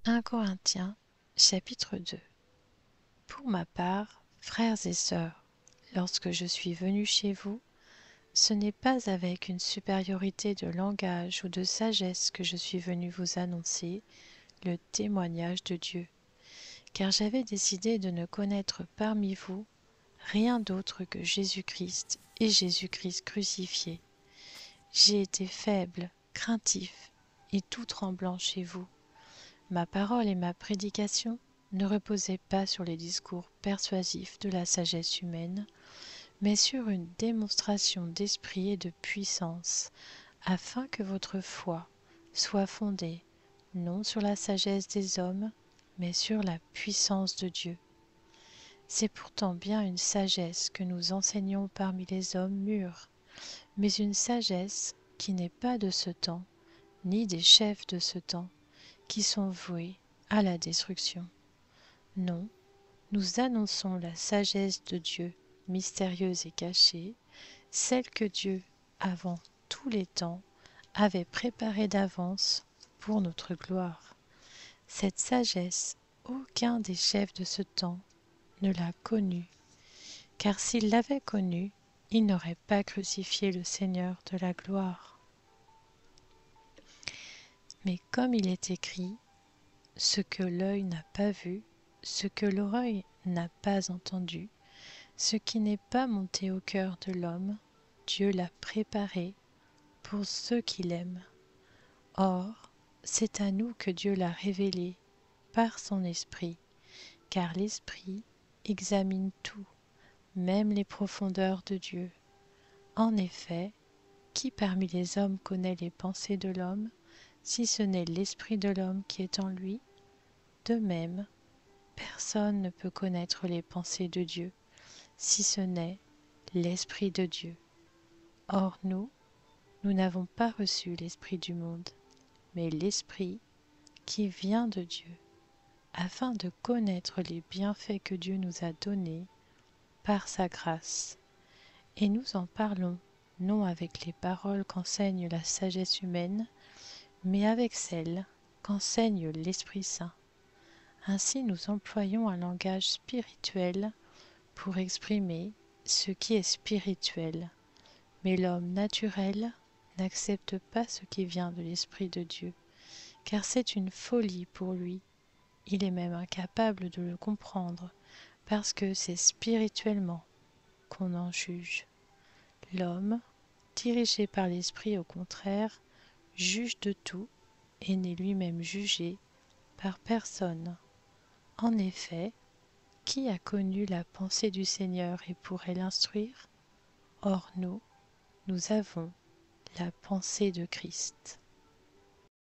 1 Corinthiens, chapitre 2. Pour ma part, frères et sœurs, lorsque je suis venu chez vous, ce n'est pas avec une supériorité de langage ou de sagesse que je suis venu vous annoncer le témoignage de Dieu, car j'avais décidé de ne connaître parmi vous rien d'autre que Jésus-Christ et Jésus-Christ crucifié. J'ai été faible, craintif et tout tremblant chez vous. Ma parole et ma prédication ne reposaient pas sur les discours persuasifs de la sagesse humaine, mais sur une démonstration d'esprit et de puissance, afin que votre foi soit fondée non sur la sagesse des hommes, mais sur la puissance de Dieu. C'est pourtant bien une sagesse que nous enseignons parmi les hommes mûrs, mais une sagesse qui n'est pas de ce temps, ni des chefs de ce temps, qui sont voués à la destruction. Non, nous annonçons la sagesse de Dieu, mystérieuse et cachée, celle que Dieu, avant tous les temps, avait préparée d'avance pour notre gloire. Cette sagesse, aucun des chefs de ce temps ne l'a connue, car s'il l'avait connue, il n'aurait pas crucifié le Seigneur de la gloire. Mais comme il est écrit, ce que l'œil n'a pas vu, ce que l'oreille n'a pas entendu, ce qui n'est pas monté au cœur de l'homme, Dieu l'a préparé pour ceux qui l'aiment. Or, c'est à nous que Dieu l'a révélé par son Esprit, car l'Esprit examine tout, même les profondeurs de Dieu. En effet, qui parmi les hommes connaît les pensées de l'homme, si ce n'est l'Esprit de l'homme qui est en lui? De même, personne ne peut connaître les pensées de Dieu, si ce n'est l'Esprit de Dieu. Or nous n'avons pas reçu l'Esprit du monde, mais l'Esprit qui vient de Dieu, afin de connaître les bienfaits que Dieu nous a donnés par sa grâce. Et nous en parlons non avec les paroles qu'enseigne la sagesse humaine, mais avec celles qu'enseigne l'Esprit Saint. Ainsi nous employons un langage spirituel pour exprimer ce qui est spirituel, mais l'homme naturel n'accepte pas ce qui vient de l'Esprit de Dieu, car c'est une folie pour lui. Il est même incapable de le comprendre, parce que c'est spirituellement qu'on en juge. L'homme, dirigé par l'Esprit au contraire, juge de tout et n'est lui-même jugé par personne. En effet, qui a connu la pensée du Seigneur et pourrait l'instruire? Or nous avons la pensée de Christ.